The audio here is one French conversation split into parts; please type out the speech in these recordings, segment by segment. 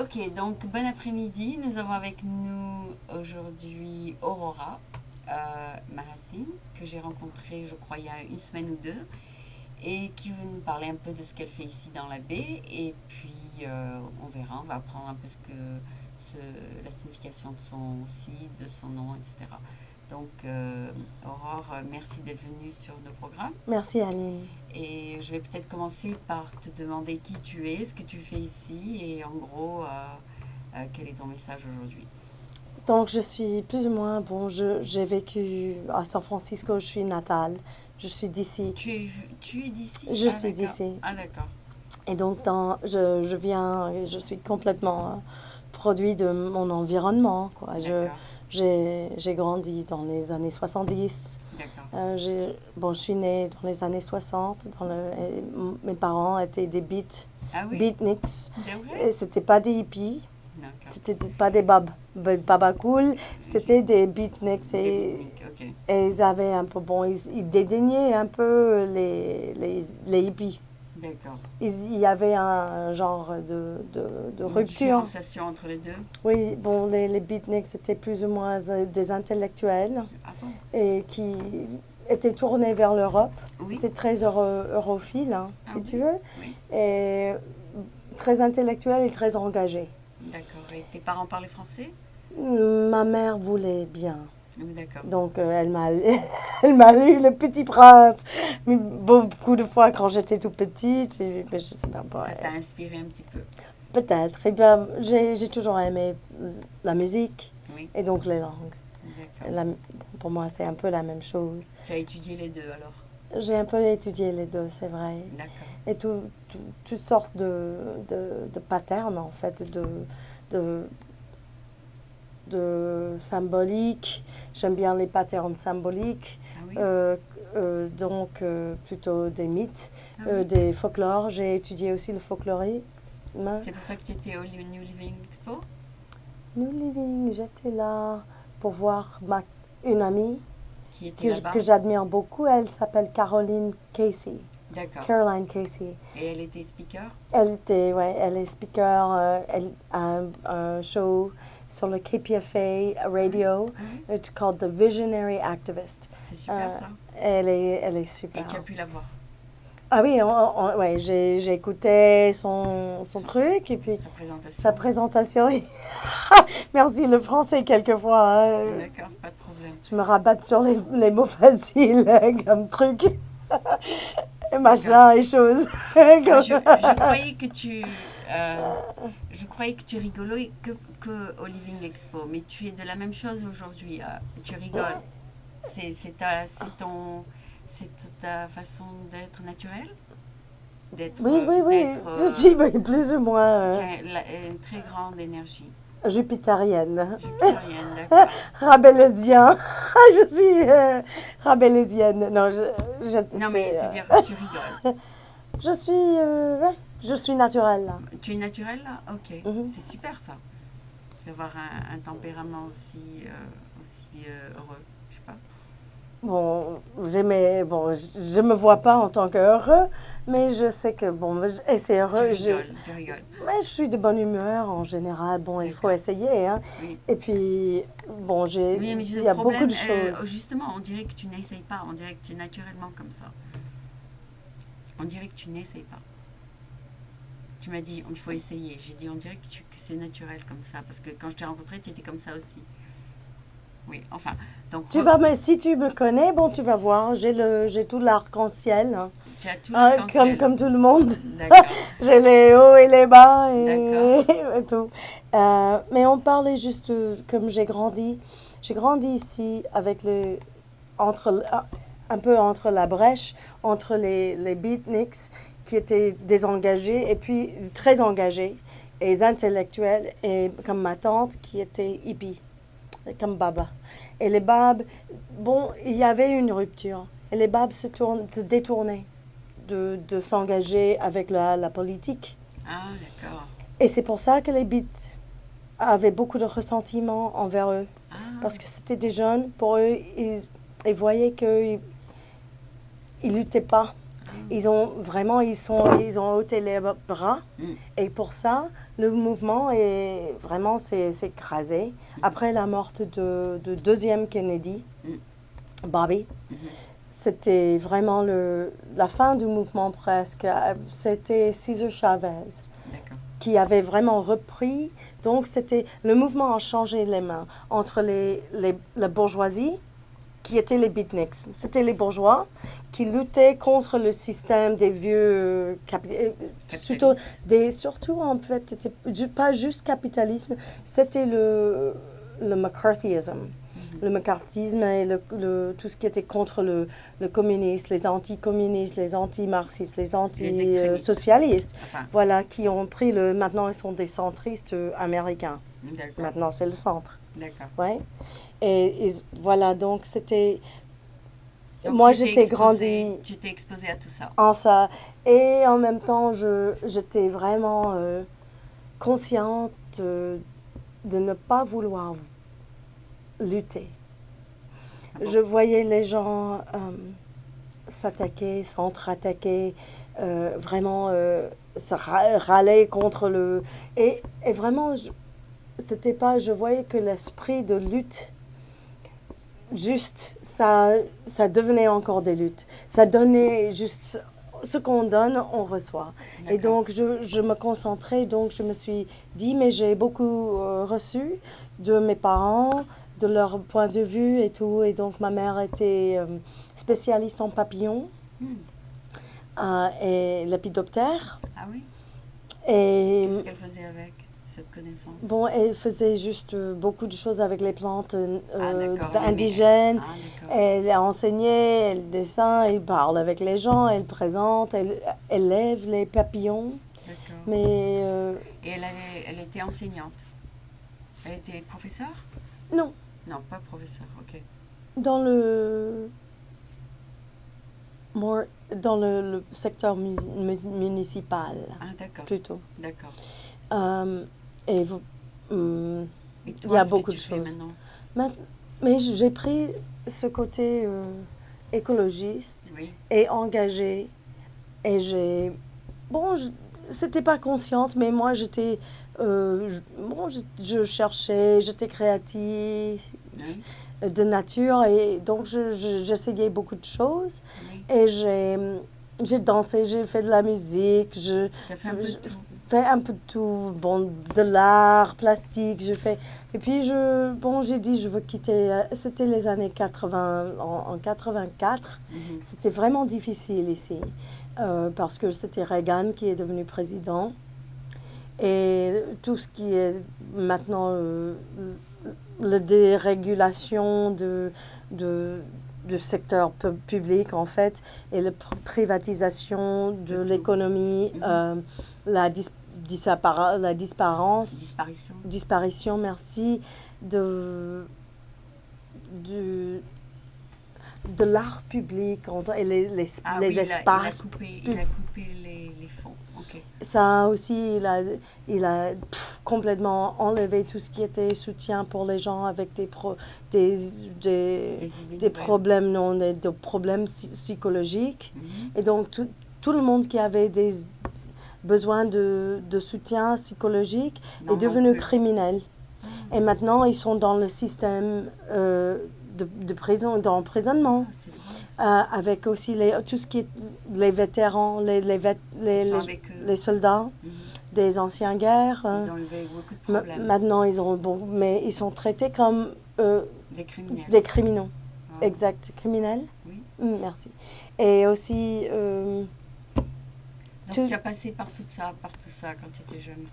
Ok, donc bon après-midi. Nous avons avec nous aujourd'hui Aurora Mahassine, que j'ai rencontrée, je crois, il y a une semaine ou deux, et qui veut nous parler un peu de ce qu'elle fait ici dans la baie. Et puis, on verra, on va apprendre un peu ce, la signification de son site, de son nom, etc. Donc, Aurore, merci d'être venue sur nos programmes. Merci Aline. Et je vais peut-être commencer par te demander qui tu es, ce que tu fais ici et en gros, quel est ton message aujourd'hui. Donc je suis plus ou moins, j'ai vécu à San Francisco, je suis natale, je suis d'ici, Tu es d'ici? je Ah suis d'accord. d'ici. Ah d'accord. Et donc je viens, je suis complètement produit de mon environnement, quoi. D'accord. J'ai grandi dans les années 70. D'accord. Je suis née dans les années 60. Mes parents étaient des Ah oui? beatniks. C'est vrai? Et c'était pas des hippies. D'accord. C'était pas des baba cool, c'était des beatniks Des beatniks, ok. et ils avaient un peu, ils dédaignaient un peu les hippies. D'accord. Il y avait un genre de Une rupture. différenciation entre les deux? Oui, bon, les beatniks c'était plus ou moins des intellectuels Ah bon? et qui étaient tournés vers l'Europe, Oui? étaient très europhiles, hein, Ah si tu oui? veux, Oui? et très intellectuels et très engagés. D'accord. Et tes parents parlaient français? Ma mère voulait bien. Ah oui, d'accord. Donc, elle m'a lu Le Petit Prince beaucoup de fois quand j'étais tout petite. Je sais pas, Ça t'a inspiré un petit peu? peut-être. Et bien, j'ai toujours aimé la musique Oui? et donc les langues. D'accord. Pour moi, c'est un peu la même chose. Tu as étudié les deux alors? J'ai un peu étudié les deux, c'est vrai. D'accord. Et toutes sortes de patterns, en fait, de, de symbolique. J'aime bien les patterns symboliques. Ah oui? Plutôt des mythes, Ah oui? des folklores. J'ai étudié aussi le folklorisme. C'est pour ça que tu étais au New Living Expo? New Living, j'étais là pour voir une amie Qui était là-bas? que j'admire beaucoup. Elle s'appelle Caroline Casey. D'accord. Caroline Casey. Et elle était speaker? Elle est speaker. Elle a un show sur le KPFA Ah oui? radio. Ah oui? It's called The Visionary Activist. C'est super ça. Elle est Et super. tu as pu la voir? Ah oui, ouais, j'ai écouté son truc et puis Sa présentation? sa présentation. Merci, le français quelquefois, hein. D'accord, pas de problème. Je me rabatte sur les mots faciles comme truc, et D'accord. machin et choses. Ah, je croyais que je croyais que tu rigolais que au Living Expo, mais tu es de la même chose aujourd'hui. Tu rigoles. C'est ta façon d'être naturelle, Oui, d'être, je suis plus ou moins tu as une très grande énergie. jupitérienne, Jupitérienne, d'accord. rabelaisien. Je suis rabelaisienne. Non, Non, mais c'est-à-dire, tu rigoles. ouais, je suis naturelle là. Tu es naturelle là? Ok, Mhm. c'est super ça. D'avoir un tempérament aussi heureux. Je sais pas. Je me vois pas en tant qu'heureux, mais je sais que et c'est heureux. Tu rigoles. Mais je suis de bonne humeur en général. Bon, il faut D'accord. essayer, hein. Oui. Et puis, Oui, mais il le y a beaucoup problème, de choses. justement, on dirait que tu n'essayes pas. On dirait que tu es naturellement comme ça. On dirait que tu n'essayes pas. Tu m'as dit, il faut essayer. J'ai dit, on dirait que c'est naturel comme ça. Parce que quand je t'ai rencontré, tu étais comme ça aussi. Oui, enfin. Donc, Mais si tu me connais, bon, tu vas voir. J'ai tout l'arc-en-ciel, hein. tu as tout Hein, l'arc-en-ciel. comme tout le monde. D'accord. J'ai les hauts et les bas D'accord. et tout. Mais on parlait juste comme j'ai grandi. J'ai grandi ici avec un peu entre la brèche, entre les beatniks qui étaient désengagés et puis très engagés et intellectuels et comme ma tante qui était hippie, comme Baba. Et les babes, bon, il y avait une rupture. Et les babes se détournaient de s'engager avec la politique. Ah, d'accord. Et c'est pour ça que les beats avaient beaucoup de ressentiment envers eux. Ah, Parce que c'était des jeunes, pour eux, ils voyaient qu'ils ne luttaient pas. Ils ont vraiment, ils ont ôté les bras. Et pour ça, le mouvement est vraiment, s'est écrasé. Après la mort de deuxième Kennedy, Bobby, c'était vraiment la fin du mouvement presque. C'était César Chavez D'accord. qui avait vraiment repris. Donc, le mouvement a changé les mains entre la bourgeoisie, qui étaient les beatniks. C'était les bourgeois qui luttaient contre le système des vieux surtout en fait, c'était pas juste capitalisme, c'était le McCarthyism. Le McCarthyisme et tout ce qui était contre le communisme, les anti-communistes, les anti-marxistes, les anti-socialistes, voilà, qui ont pris maintenant ils sont des centristes américains. D'accord. Maintenant c'est le centre. D'accord. Ouais. Et voilà, donc c'était... Donc, moi, j'étais grandie... Tu t'es exposée à tout ça. En ça. Et en même temps, j'étais vraiment consciente de ne pas vouloir lutter. Ah bon? Je voyais les gens s'attaquer, s'entre-attaquer, vraiment se râler contre le... Et vraiment... C'était pas, je voyais que l'esprit de lutte, juste, ça devenait encore des luttes. Ça donnait juste, ce qu'on donne, on reçoit. D'accord. Et donc, je me concentrais, donc je me suis dit, mais j'ai beaucoup reçu de mes parents, de leur point de vue et tout. Et donc, ma mère était spécialiste en papillons et lépidoptères. Ah oui? Et qu'est-ce qu'elle faisait avec cette connaissance? Bon, elle faisait juste beaucoup de choses avec les plantes d'accord. indigènes. Ah, d'accord. Elle a enseigné, elle dessine, elle parle avec les gens, elle présente, elle élève les papillons. D'accord. Mais Et elle était enseignante? Elle était professeure? non, Non, pas professeure, ok. dans le secteur municipal, Ah, d'accord. plutôt. D'accord. Et Et il toi, y a ce beaucoup que de tu fais choses. maintenant? Mais j'ai pris ce côté écologiste Oui. et engagé. Et c'était pas consciente, mais moi j'étais, je cherchais, j'étais créative Oui. de nature et donc j'essayais beaucoup de choses. Oui. Et j'ai dansé, j'ai fait de la musique, Tu as fait un peu de tout. fait un peu de tout, bon, de l'art, plastique, et puis j'ai dit, je veux quitter, c'était les années 80, en 84, c'était vraiment difficile ici, parce que c'était Reagan qui est devenu président, et tout ce qui est maintenant, la dérégulation du secteur public, en fait, et la privatisation de l'économie, la disparition, merci, de l'art public et les espaces. Il a coupé les fonds. Ok. Ça aussi, il a complètement enlevé tout ce qui était soutien pour les gens avec des problèmes, des problèmes psychologiques. Et donc, tout le monde qui avait des besoins de soutien psychologique est devenu criminel. Et maintenant, ils sont dans le système de prison, d'emprisonnement. Avec aussi tout ce qui est les vétérans, les soldats des anciennes guerres. Ils ont eu beaucoup de problèmes. Maintenant, mais ils sont traités comme des criminels. Des criminels. Ah. Exact. Criminels. Oui. Merci. Et aussi... donc, tu as passé par tout ça quand tu étais jeune.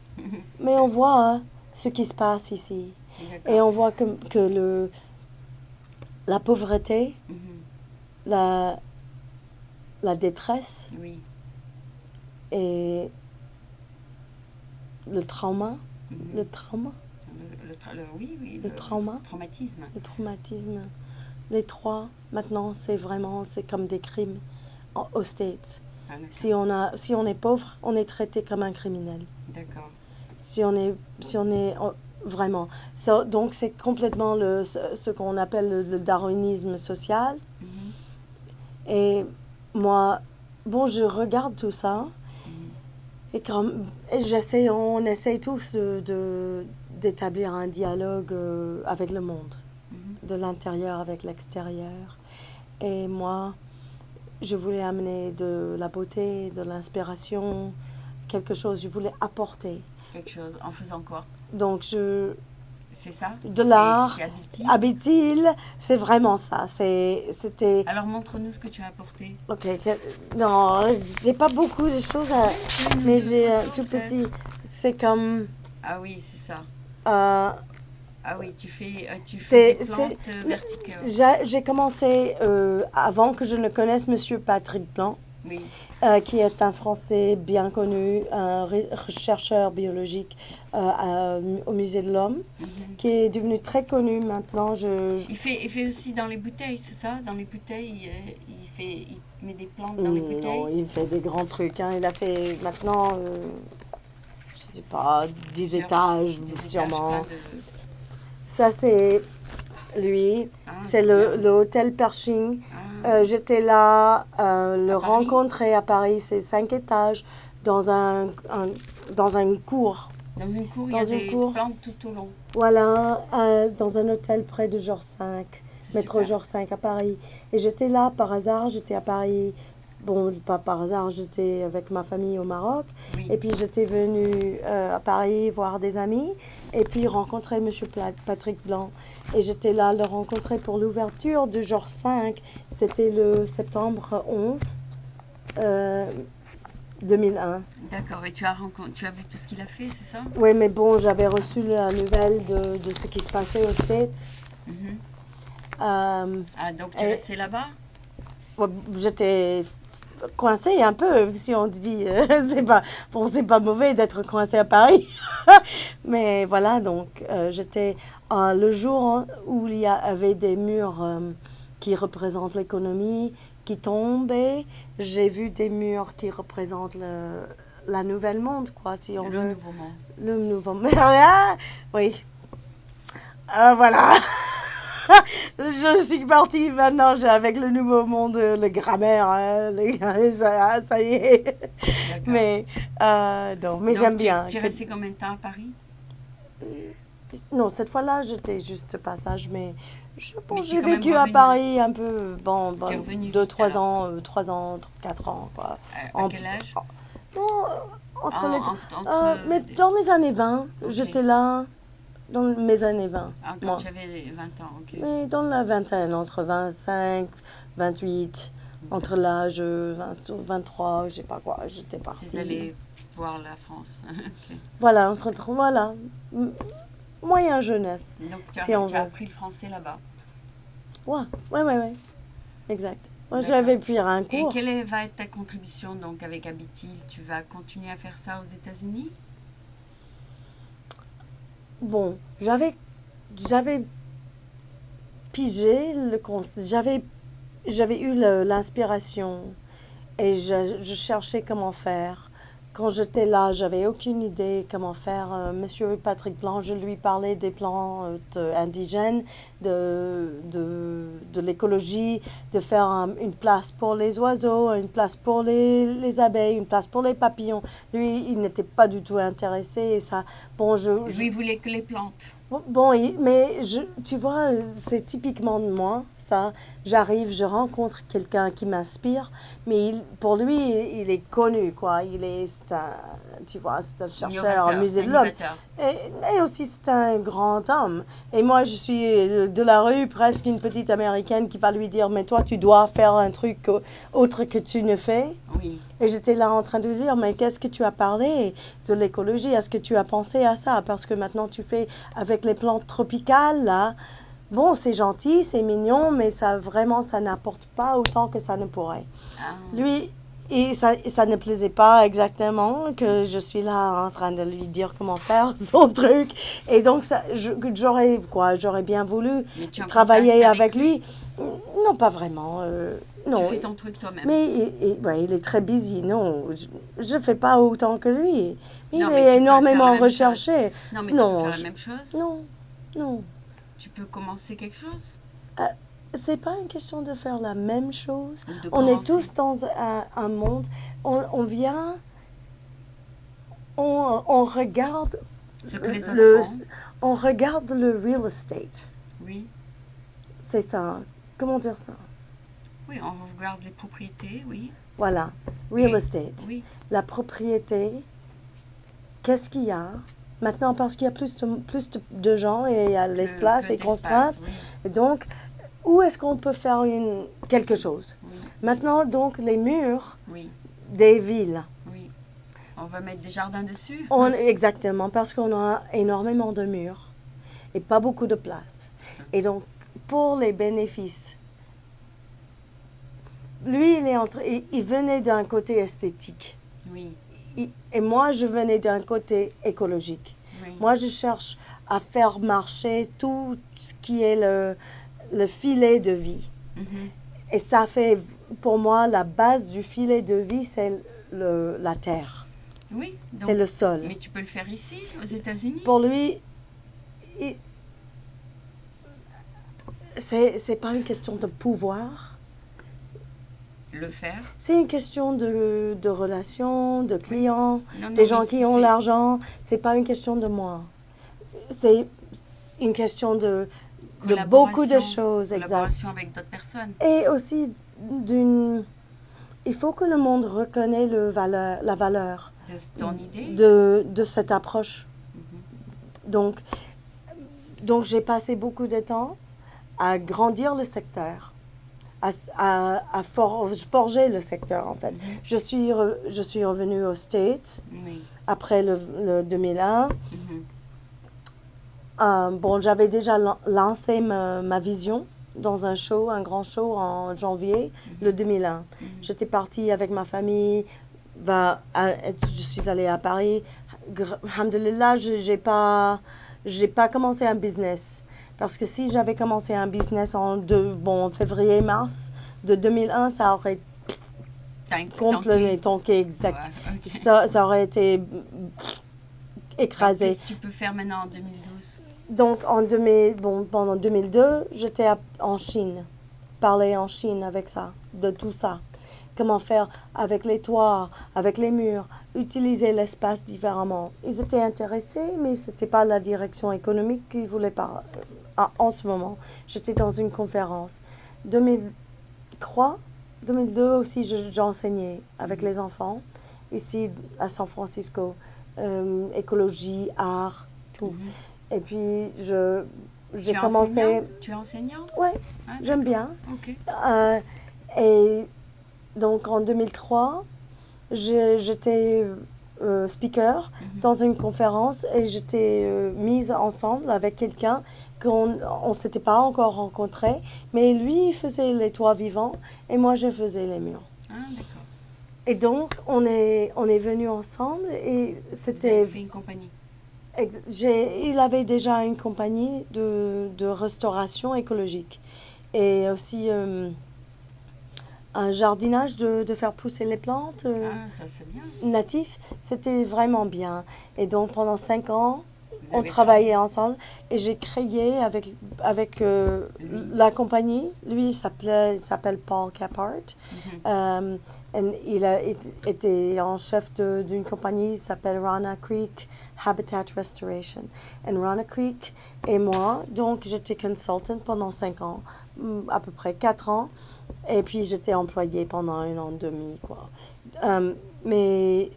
Mais on voit ce qui se passe ici. Et on voit que la pauvreté, la détresse et le trauma, le traumatisme. Les trois, maintenant, c'est comme des crimes aux States. Ah, si on est pauvre, on est traité comme un criminel. D'accord. Si on est vraiment. Donc, c'est complètement ce qu'on appelle le darwinisme social. Et moi, bon, je regarde tout ça et on essaie tous d'établir un dialogue avec le monde, Mhm. de l'intérieur avec l'extérieur. Et moi, je voulais amener de la beauté, de l'inspiration, quelque chose, je voulais apporter. Quelque chose. En faisant quoi? Donc, C'est ça? de l'art, C'est habituel. habite-t-il, c'est vraiment ça. C'était, Alors montre-nous ce que tu as apporté. ok, non, j'ai pas beaucoup de choses mais j'ai un tout petit, c'est comme, Ah oui, c'est ça. euh, Ah oui, tu fais c'est, des c'est, plantes verticales. j'ai commencé avant que je ne connaisse Monsieur Patrick Blanc, Oui. qui est un Français bien connu, un chercheur biologique au Musée de l'Homme, Mhm. qui est devenu très connu maintenant. Il fait aussi dans les bouteilles, c'est ça? Dans les bouteilles, il met des plantes dans les Non, bouteilles. il fait des grands trucs, hein. Il a fait maintenant, je sais pas, 10 Sur étages, des étages sûrement. pleins de... Ça, c'est lui. Ah, C'est c'est bien. le hôtel Pershing. Ah, J'étais là, le à Paris? rencontrer à Paris. C'est 5 étages dans dans une cour. Dans une cour, il y Dans a une des cour. plantes tout au long. Voilà, dans un hôtel près de Georges V, C'est métro super. Georges V à Paris. Et j'étais là par hasard, j'étais à Paris. Bon, pas par hasard, j'étais avec ma famille au Maroc. Oui. Et puis j'étais venue à Paris voir des amis. Et puis rencontrer Monsieur Patrick Blanc. Et j'étais là le rencontrer pour l'ouverture de Georges V. C'était le septembre 11 euh, 2001. D'accord. Et tu as vu tout ce qu'il a fait, c'est ça? Oui, mais bon, j'avais reçu la nouvelle de ce qui se passait aux States. Mhm. Euh, Ah, donc tu es et resté là-bas? ouais, j'étais coincée un peu, si on dit. C'est pas mauvais d'être coincée à Paris. Mais voilà, donc j'étais le jour où il y avait des murs qui représentent l'économie qui tombaient. J'ai vu des murs qui représentent la nouvelle monde, quoi, si on Le veut. nouveau monde. Le nouveau monde. Oui. Voilà. Je suis partie maintenant avec le nouveau monde, le grammaire, hein, ça y est. D'accord. Mais, non, mais Donc j'aime bien. tu es resté combien de temps à Paris? Non, cette fois-là, j'étais juste passage, mais bon, Mais tu j'ai es quand même vécu à revenu. Paris un peu, Tu es revenu 2, vite 3 alors. ans, 3 ans, 4 ans, quoi. À En, quel âge? non, entre les... mais Des- dans mes années 20, Ok. j'étais là, dans mes années 20, Ah, quand moi. tu avais 20 ans, ok. Mais dans la vingtaine, entre 25, 28, entre l'âge 23, je sais pas quoi, j'étais Tu es partie. allé voir la France. Ok. Voilà, voilà, moyen jeunesse, Donc si on tu as veut. appris le français là-bas. Ouais, exact. Moi, D'accord. j'avais pris un Et cours. va être ta contribution donc avec Habitil? Tu vas continuer à faire ça aux États-Unis? Bon, j'avais pigé j'avais eu l'inspiration et je cherchais comment faire. Quand j'étais là, j'avais aucune idée comment faire. Monsieur Patrick Blanc, je lui parlais des plans indigènes, de l'écologie, de faire une place pour les oiseaux, une place pour les abeilles, une place pour les papillons. Lui, il n'était pas du tout intéressé. Et ça, bon, Lui, il voulait que les plantes. bon, mais tu vois, c'est typiquement de moi, ça. J'arrive, je rencontre quelqu'un qui m'inspire, mais pour lui, il est connu, quoi. C'est un, tu vois, c'est un chercheur au musée de l'homme. Innovateur. Et aussi, c'est un grand homme. Et moi, je suis de la rue, presque une petite américaine qui va lui dire, mais toi, tu dois faire un truc autre que tu ne fais. Oui. Et j'étais là en train de lui dire, mais qu'est-ce que tu as parlé de l'écologie? Est-ce que tu as pensé à ça? Parce que maintenant tu fais avec les plantes tropicales, là. Bon, c'est gentil, c'est mignon, mais ça vraiment, ça n'apporte pas autant que ça ne pourrait. Ah. Lui, et ça ne plaisait pas exactement que je suis là en train de lui dire comment faire son truc. Et donc, j'aurais bien voulu Mais tu es en travailler contact avec lui. Non, pas vraiment. Non. Tu fais ton truc toi-même. Mais ouais, il est très busy, non. Je fais pas autant que lui. Il Non, mais tu est peux énormément faire la même recherché. Non, mais Non, tu peux faire la même chose. non, non. Tu peux commencer quelque chose. c'est pas une question de faire la même chose. Ou de On est commencer. tous dans un monde. On vient, on regarde Ce que les le, autres font. on regarde le real estate. Oui. C'est ça. Comment dire ça? Oui, on regarde les propriétés, oui. Voilà, real Et- estate. Oui. La propriété, qu'est-ce qu'il y a? Maintenant, parce qu'il y a plus de gens et il y a l'espace que et d'espace, contraintes. oui. Et donc, où est-ce qu'on peut faire quelque chose? Oui. Maintenant, donc, les murs Oui. des villes. Oui. On va mettre des jardins dessus. Exactement, parce qu'on a énormément de murs et pas beaucoup de place. Et donc, pour les bénéfices, lui, il venait d'un côté esthétique. Oui. Et moi, je venais d'un côté écologique. Oui. Moi, je cherche à faire marcher tout ce qui est le filet de vie. Mhm. Et ça fait, pour moi, la base du filet de vie, c'est la terre. Oui. Donc, C'est le sol. mais tu peux le faire ici, aux États-Unis. Pour lui, c'est pas une question de pouvoir. Le faire. C'est une question de relations, de clients, Non, non, des gens mais qui ont l'argent. C'est pas une question de moi. C'est une question de beaucoup de choses, exact. Collaboration avec d'autres personnes. Et aussi il faut que le monde reconnaisse la valeur De ton idée. de cette approche. Donc j'ai passé beaucoup de temps à grandir le secteur, à forger le secteur, en fait. Je suis revenue aux States Oui. après le 2001. Mhm. Bon, j'avais déjà lancé ma vision dans un grand show en janvier, le 2001. J'étais partie avec ma famille, je suis allée à Paris. Alhamdulillah, j'ai pas commencé un business. Parce que si j'avais commencé un business en février-mars de 2001, ça aurait complètement tanké, exact. Ouais, ok. Ça aurait été écrasé. Qu'est-ce que tu peux faire maintenant en 2012? Donc, pendant 2002, j'étais en Chine, parler en Chine avec ça, de tout ça. Comment faire avec les toits, avec les murs, utiliser l'espace différemment. Ils étaient intéressés, mais ce n'était pas la direction économique qu'ils voulaient pas en ce moment. J'étais dans une conférence. 2003, 2002 aussi, j'enseignais avec les enfants, ici à San Francisco, écologie, art, tout. Et puis, j'ai commencé... Tu es enseignant? Oui, Ah, j'aime bien. Ok. Et donc, en 2003, j'étais speaker dans une conférence et j'étais mise ensemble avec quelqu'un qu'on ne s'était pas encore rencontré. Mais lui, il faisait les toits vivants et moi, je faisais les murs. Ah, d'accord. Et donc, on est venus ensemble et Vous c'était... avez fait une compagnie. Il avait déjà une compagnie de restauration écologique et aussi un jardinage de faire pousser les plantes Ah, ça c'est bien. natifs. C'était vraiment bien. Et donc pendant 5 ans, Vous on avez travaillait ensemble et j'ai créé avec la compagnie. Lui, il s'appelle Paul Caphart. Il a été en chef d'une compagnie qui s'appelle Rana Creek Habitat Restoration. Et Rana Creek et moi, donc j'étais consultant pendant 5 ans, à peu près 4 ans. Et puis j'étais employée pendant 1 an et demi, quoi. Mais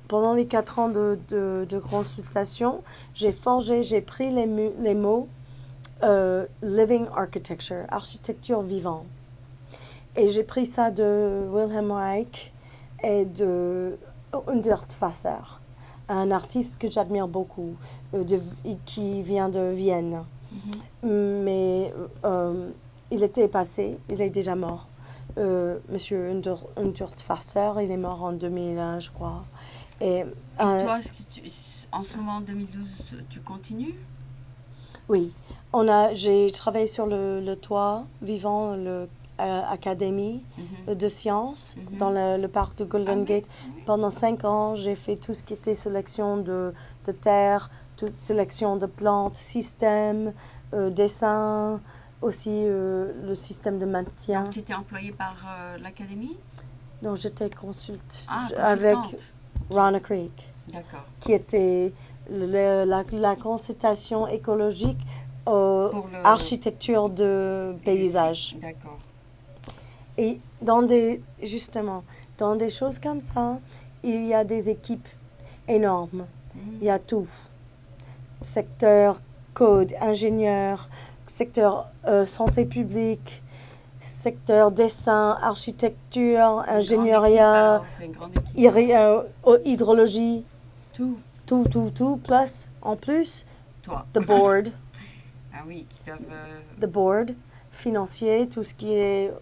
pendant les 4 ans de consultation, j'ai pris les mots living architecture, architecture vivante. Et j'ai pris ça de Wilhelm Reich et de Hundertwasser, un artiste que j'admire beaucoup, qui vient de Vienne. Mais il était passé, il est déjà mort. Monsieur Hundertwasser, il est mort en 2001, je crois. Et toi, en ce moment, en 2012, tu continues? Oui. J'ai travaillé sur le toit vivant, académie de sciences dans le parc de Golden Gate. Pendant 5 ans, j'ai fait tout ce qui était sélection de terre, toute sélection de plantes, système, dessin, aussi le système de maintien. Donc, tu étais employée par l'académie? Donc, j'étais consulte Ah, avec consultante. Rana Creek, D'accord. qui était la consultation écologique Pour le... architecture de paysage. D'accord. Et justement, dans des choses comme ça, il y a des équipes énormes. Il y a tout. Secteur code, ingénieur, secteur santé publique, secteur dessin, architecture, ingénierie, C'est une grande équipe. hydrologie, Tout, tout, plus, en plus, toi. the board, Ah oui, qui doivent... the board, financier, tout ce qui est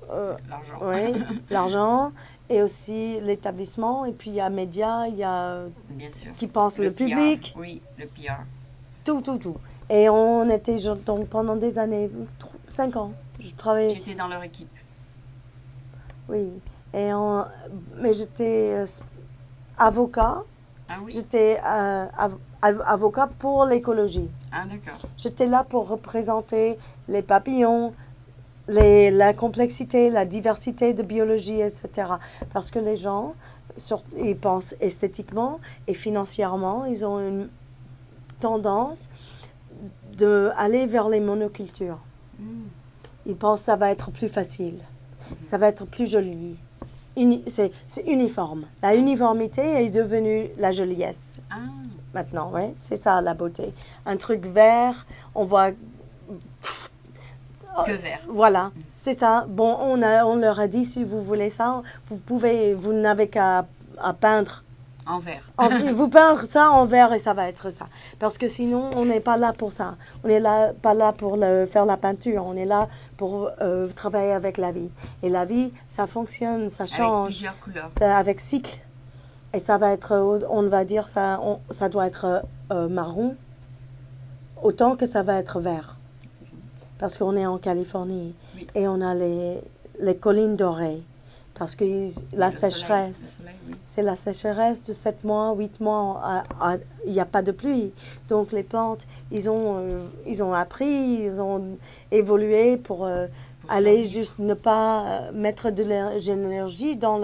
l'argent. oui, l'argent, et aussi l'établissement, et puis il y a médias, il y a Bien sûr. qui pense le PR. public, Oui, le PR. tout. Et on était donc pendant des années, 5 ans, je travaillais, J'étais dans leur équipe. oui, mais j'étais avocat, Ah oui? j'étais avocat pour l'écologie. Ah d'accord. J'étais là pour représenter les papillons, la complexité, la diversité de biologie, etc. Parce que les gens, ils pensent esthétiquement et financièrement, ils ont une tendance d'aller vers les monocultures. Ils pensent que ça va être plus facile, ça va être plus joli. C'est uniforme. La uniformité est devenue la joliesse. Ah, Maintenant, ouais, c'est ça la beauté. Un truc vert, on voit. que vert. Voilà, c'est ça. Bon, on leur a dit si vous voulez ça, vous n'avez qu'à peindre. En vert. Vous peindre ça en vert et ça va être ça. Parce que sinon, on n'est pas là pour ça. On n'est pas là pour faire la peinture. On est là pour travailler avec la vie. Et la vie, ça fonctionne, ça Avec change. plusieurs couleurs. Avec cycle. Et ça va être, on va dire, ça doit être marron, autant que ça va être vert. Parce qu'on est en Californie. Oui. Et on a les collines dorées. Parce que la sécheresse, Le soleil, oui. c'est la sécheresse de 7 mois, 8 mois, il n'y a pas de pluie. Donc les plantes, ils ont appris, ils ont évolué pour aller survivre. juste ne pas mettre de l'énergie dans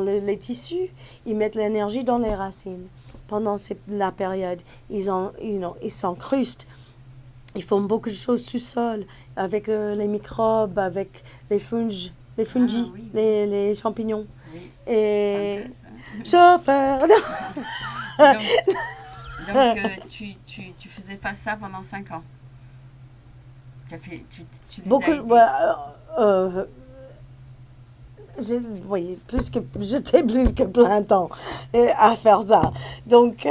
les tissus. Ils mettent l'énergie dans les racines. Pendant la période, ils s'incrustent. Ils font beaucoup de choses sous-sol, avec les microbes, avec les fungi, oui. les champignons. Oui. Et Intéressant. chauffeur. Donc tu faisais pas ça pendant 5 ans. Tu les as Beaucoup. aidés. Ouais, oui, j'étais plus que plein temps à faire ça. Donc,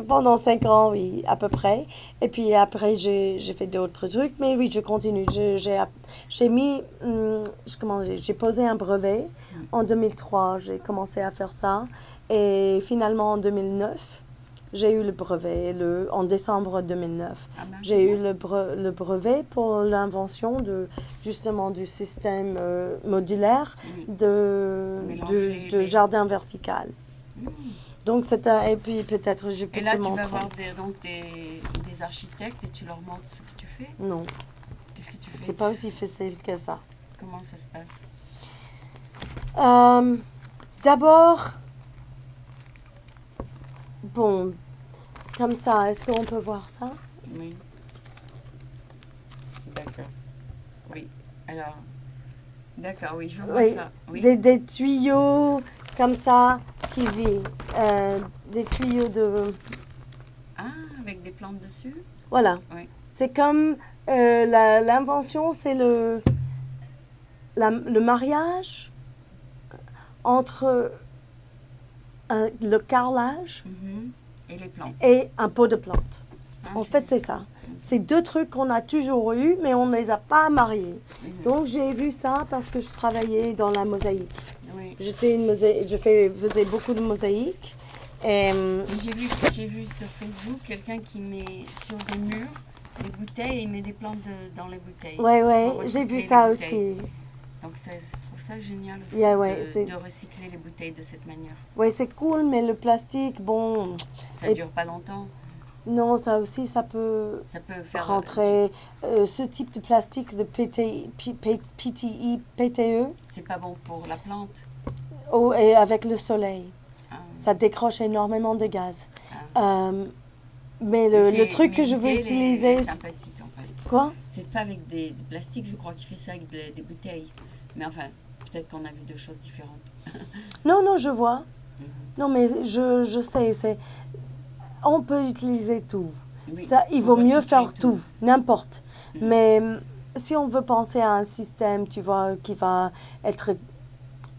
pendant 5 ans, oui, à peu près. Et puis après, j'ai fait d'autres trucs. Mais oui, je continue. J'ai posé un brevet en 2003. J'ai commencé à faire ça. Et finalement, en 2009, j'ai eu le brevet, en décembre 2009. Ah ben, J'ai eu le brevet pour l'invention justement du système modulaire Oui. de jardin vertical. Donc et puis peut-être je peux Et là, te tu vas montrer. voir des architectes et tu leur montres ce que tu fais. Non, Qu'est-ce que tu fais? c'est pas aussi facile que ça. Comment ça se passe? D'abord, bon, comme ça, est-ce qu'on peut voir ça? Oui. D'accord. Oui. Alors. D'accord, oui, je vois Oui, ça. Oui. des tuyaux comme ça qui vivent. Des tuyaux de... Ah, avec des plantes dessus? Voilà. Oui. C'est comme l'invention, c'est le mariage entre le carrelage Mhm. Et les plantes. et un pot de plantes. Ah, En fait, c'est ça. C'est deux trucs qu'on a toujours eu, mais on ne les a pas mariés. Donc, j'ai vu ça parce que je travaillais dans la mosaïque. Oui. Faisais beaucoup de mosaïque. Et, J'ai vu sur Facebook quelqu'un qui met sur des murs des bouteilles et il met des plantes dans les bouteilles. ouais, Pour j'ai vu recycler ça les bouteilles. aussi. Donc je trouve ça génial aussi Yeah, ouais, de recycler les bouteilles de cette manière. Ouais, c'est cool, mais le plastique, bon... Ça dure pas longtemps. Non, ça aussi, ça peut Ça peut faire rentrer. Ce type de plastique, de PTI, PTE, c'est pas bon pour la plante. oh, et avec le soleil, Ah, ça décroche énormément de gaz. ah. Euh, mais Mais le truc que je veux l'idée, elle utiliser, est sympathique en fait. quoi? C'est pas avec des plastiques, je crois, qu'il fait ça avec des bouteilles. Mais enfin, peut-être qu'on a vu deux choses différentes. Non, non, je vois. Mhm. Non, mais je sais, on peut utiliser tout. Oui, Ça, il pour vaut mieux recycler faire tout, n'importe. Mhm. Mais si on veut penser à un système, tu vois, qui va être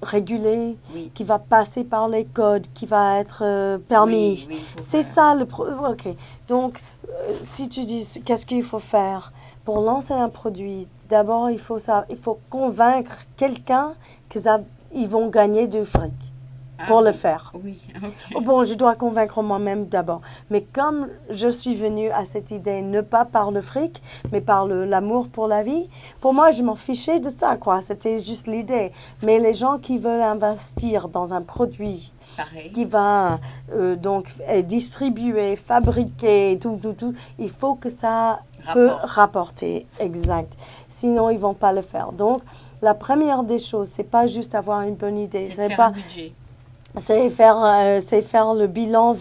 régulé, Oui, qui va passer par les codes, qui va être permis. oui, oui, il faut C'est faire. ça le ok. Donc, si tu dis qu'est-ce qu'il faut faire pour lancer un produit, d'abord il faut convaincre quelqu'un qu'ils vont gagner du fric Ah pour le oui, faire. oui, Oh, ok. bon, je dois convaincre moi-même d'abord. Mais comme je suis venue à cette idée, ne pas par le fric, mais par l'amour pour la vie, pour moi, je m'en fichais de ça, quoi. C'était juste l'idée. Mais les gens qui veulent investir dans un produit Pareil. qui va donc être distribué, fabriqué, tout, il faut que ça peut Rapport. rapporter, exact. Sinon, ils vont pas le faire. Donc, la première des choses, c'est pas juste avoir une bonne idée, C'est de c'est faire un pas budget. c'est faire le bilan.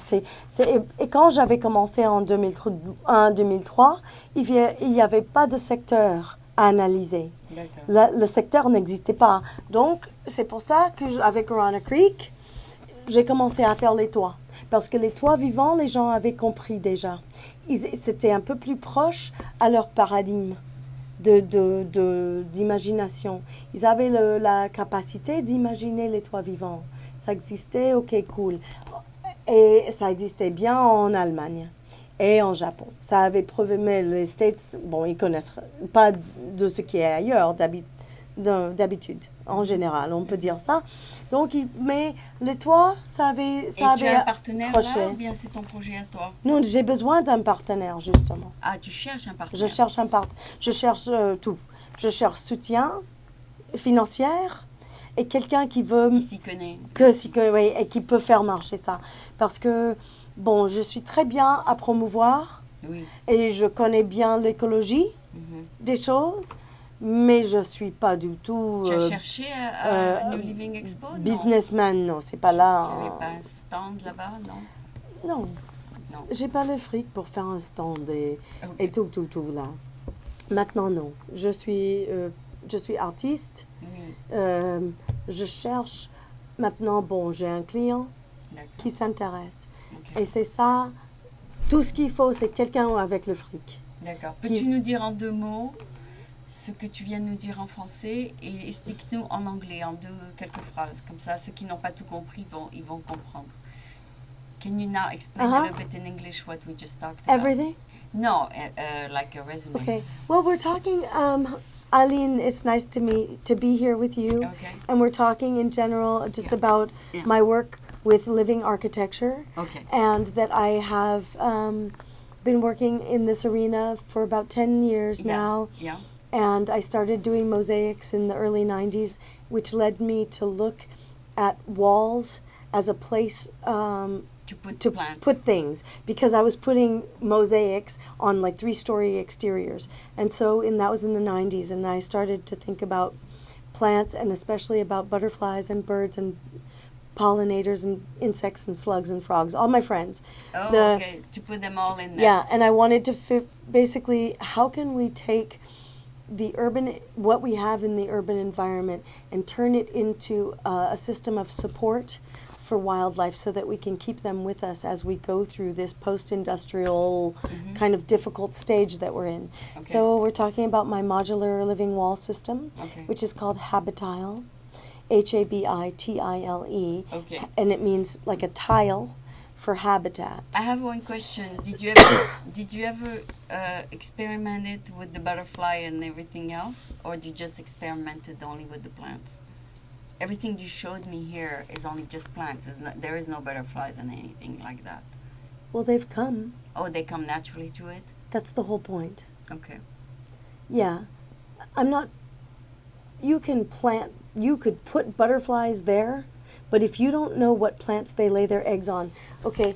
Et quand j'avais commencé en 2003, il n'y avait pas de secteur à analyser. D'accord. Le secteur n'existait pas. Donc, c'est pour ça que, avec Corona Creek, j'ai commencé à faire les toits. Parce que les toits vivants, les gens avaient compris déjà. C'était un peu plus proche à leur paradigme d'imagination. Ils avaient la capacité d'imaginer les toits vivants. Ça existait, ok, cool. Et ça existait bien en Allemagne et en Japon. Ça avait prouvé, mais les States, bon, ils connaissent pas de ce qui est ailleurs d'habitude, en général, on peut dire ça. Donc, mais les toits, Et tu as avait un partenaire là accroché. ou bien c'est ton projet à toi? Non, j'ai besoin d'un partenaire, justement. Ah, tu cherches un Je partenaire. cherche je cherche tout. Je cherche soutien financier et quelqu'un qui veut Qui s'y connaît. oui, et qui peut faire marcher ça. Parce que bon, je suis très bien à promouvoir Oui. et je connais bien l'écologie Mhm. des choses, mais je suis pas du tout Tu as cherché à New Living Expo? Non. businessman. Non, c'est pas Tu là. n'avais pas un stand là-bas? Non. Non, Non. j'ai pas le fric pour faire un stand Ok. et tout là. Maintenant, non. Je suis artiste. Oui. Je cherche. Maintenant, bon, j'ai un client D'accord. qui s'intéresse. Ok. Et c'est ça. Tout ce qu'il faut, c'est quelqu'un avec le fric. D'accord. Qui- Peux-tu nous dire en deux mots ce que tu viens de nous dire en français et explique-nous en anglais, en quelques phrases. Comme ça, ceux qui n'ont pas tout compris, ils vont comprendre. Can you now explain a little bit in English what we just talked about? Everything? No, like a resume. Okay. Well, we're talking, Eileen, it's nice to be here with you. Okay. And we're talking in general just Yeah. about Yeah. my work with living architecture. Okay. And that I have been working in this arena for about 10 years Yeah. now. Yeah. And I started doing mosaics in the early 90s, which led me to look at walls as a place To plants. put things, because I was putting mosaics on like 3-story exteriors. And so that was in the 90s, and I started to think about plants, and especially about butterflies and birds and pollinators and insects and slugs and frogs, all my friends. Oh, okay. To put them all in there. Yeah, and I wanted to basically, how can we take what we have in the urban environment and turn it into a system of support for wildlife so that we can keep them with us as we go through this post-industrial kind of difficult stage that we're in. Okay. So we're talking about my modular living wall system, Okay. which is called Habitile, Habitile, Okay. and it means like a tile for habitat. I have one question. Did you ever experimented with the butterfly and everything else, or did you just experimented only with the plants? Everything you showed me here is only just plants. There is no butterflies and anything like that. Well, they've come. Oh, they come naturally to it? That's the whole point. Okay. Yeah. You could put butterflies there, but if you don't know what plants they lay their eggs on, okay,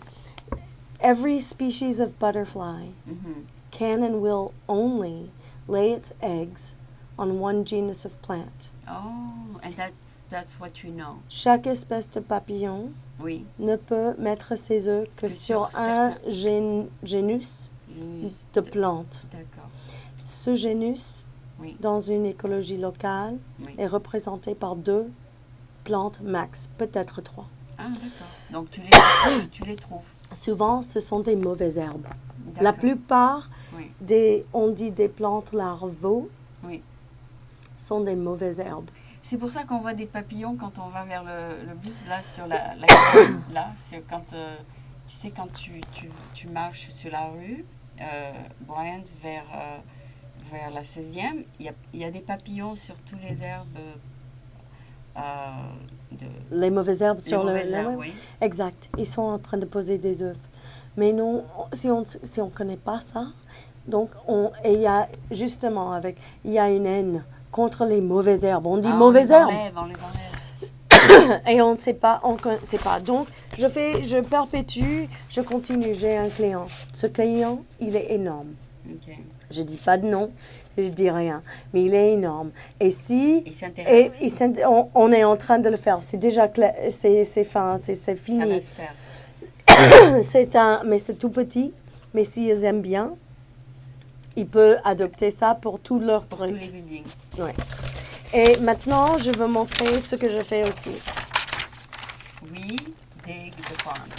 Every species of butterfly Mhm. can and will only lay its eggs on one genus of plant. Oh, and that's what you know. Chaque espèce de papillon Oui. ne peut mettre ses œufs que Que sur sur un certains- génus Juste- de plantes. D'accord. Ce génus, Oui. dans une écologie locale, Oui. est représenté par 2 plantes max, peut-être 3. Ah, d'accord. Donc tu les trouves. Souvent, ce sont des mauvaises herbes. La D'accord. plupart Oui. on dit des plantes larvaux, Oui. sont des mauvaises herbes. C'est pour ça qu'on voit des papillons quand on va vers le bus, là, sur la là, quand, tu sais, quand tu marches sur la rue, Bryant, vers la 16e, il y a des papillons sur tous les herbes, Les mauvaises herbes les sur mauvaises herbes, oui. Exact. Ils sont en train de poser des œufs. Mais non, si on connaît pas ça, donc et il y a justement il y a une haine contre les mauvaises herbes. On dit mauvaises herbes. On les enlève. Et on ne sait pas, sait pas. Donc, je perpétue, je continue. J'ai un client. Ce client, il est énorme. Ok. Je dis pas de nom, je dis rien. Mais il est énorme. Et si... Il s'intéresse. On est en train de le faire. C'est déjà clair, c'est fin, c'est Ça fini. va se faire. Mais c'est tout petit. Mais s'ils aiment bien, ils peuvent adopter ça pour tout leur Pour truc. tous les buildings. Ouais. Et maintenant, je veux montrer ce que je fais aussi. We dig the farm.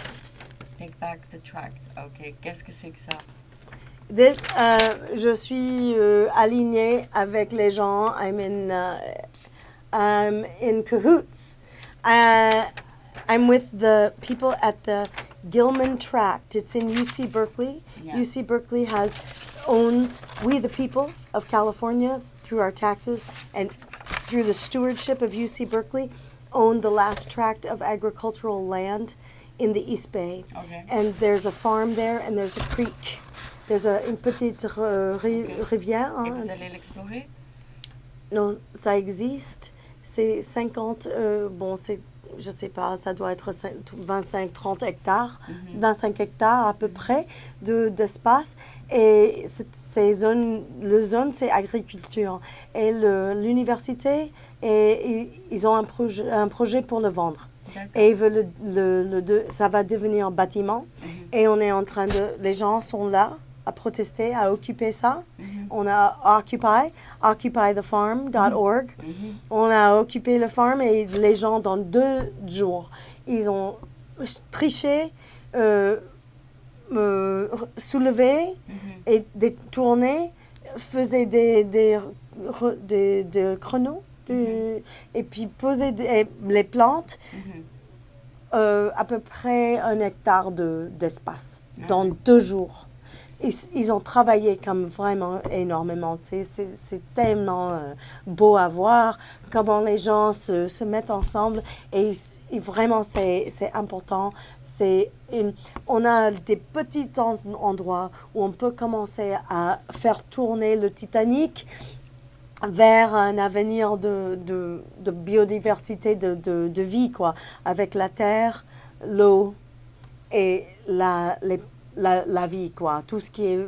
Take back the tract. Ok. Qu'est-ce que c'est que ça? Je suis alignée avec les gens. I'm in cahoots. I'm with the people at the Gilman Tract. It's in UC Berkeley. Yeah. UC Berkeley owns we the people of California through our taxes and through the stewardship of UC Berkeley own the last tract of agricultural land in the East Bay. Okay. And there's a farm there and there's a creek. There's une petite rivière. Et Hein. vous allez l'explorer? Non, ça existe. C'est 50, je sais pas, ça doit être 25-30 hectares, 25 hectares à peu près d'espace. Et la zone, c'est agriculture. Et l'université, ils ont un projet pour le vendre. Et ils veulent ça va devenir un bâtiment. Et on est en train les gens sont là à protester, à occuper ça. On a occupythefarm.org. On a occupé le farm et les gens, dans 2 jours, ils ont triché, soulevé et détourné, faisaient des chronos et puis posaient les plantes à peu près 1 hectare d'espace dans 2 jours. Ils ont travaillé comme vraiment énormément. C'est tellement beau à voir comment les gens se mettent ensemble et vraiment c'est important. On a des petits endroits où on peut commencer à faire tourner le Titanic vers un avenir de biodiversité, de vie, quoi, avec la terre, l'eau et la vie, quoi, tout ce qui est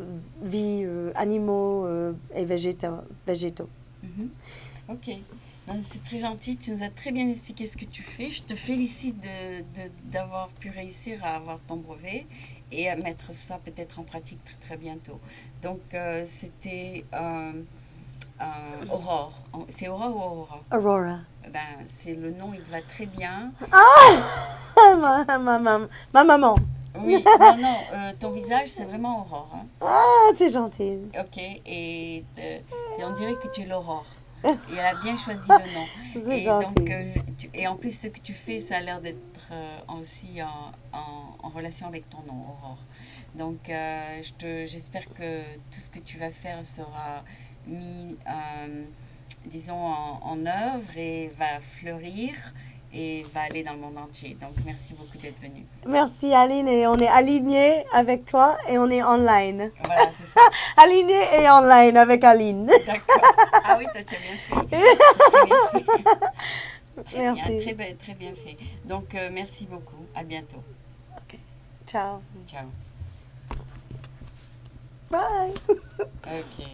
vie, animaux et végétaux. Ok, c'est très gentil, tu nous as très bien expliqué ce que tu fais. Je te félicite d'avoir pu réussir à avoir ton brevet et à mettre ça peut-être en pratique très très bientôt. Donc c'était Aurore. C'est Aurore ou Aurora? Aurora. Ben, c'est le nom, il te va très bien. Ma maman. Oui, non, ton visage, c'est vraiment Aurore. Hein. Ah, c'est gentil. Ok, et on dirait que tu es l'Aurore. Et elle a bien choisi le nom. C'est et gentil. donc, et en plus, ce que tu fais, ça a l'air d'être aussi en relation avec ton nom, Aurore. Donc, j'espère que tout ce que tu vas faire sera mis, disons, en œuvre et va fleurir et va aller dans le monde entier. Donc, merci beaucoup d'être venue. Merci Aline, et on est alignés avec toi et on est online. Voilà, c'est ça. Alignés et online avec Aline. D'accord. Ah oui, toi, tu as bien fait. Très bien, Merci. très bien fait. Donc, merci beaucoup. À bientôt. Ok. Ciao. Ciao. Bye. Ok.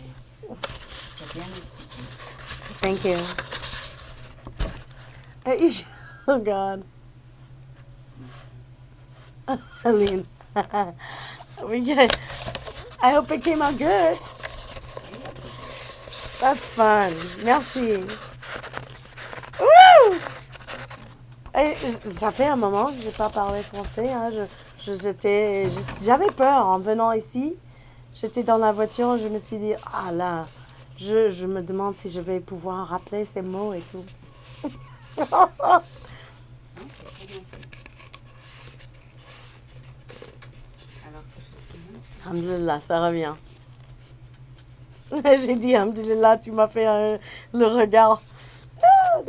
J'ai bien expliqué. Thank you. Oh God. Aline. We get. I hope it came out good. That's fun. Merci. Woo! Et ça fait un moment que je n'ai pas parlé français. Hein. J'avais peur en venant ici. J'étais dans la voiture, je me suis dit, ah là, je me demande si je vais pouvoir rappeler ces mots et tout. Non, c'est très bien fait. Alors, c'est juste Alhamdulillah, ça revient. J'ai dit, Alhamdulillah, tu m'as fait le regard. Ah,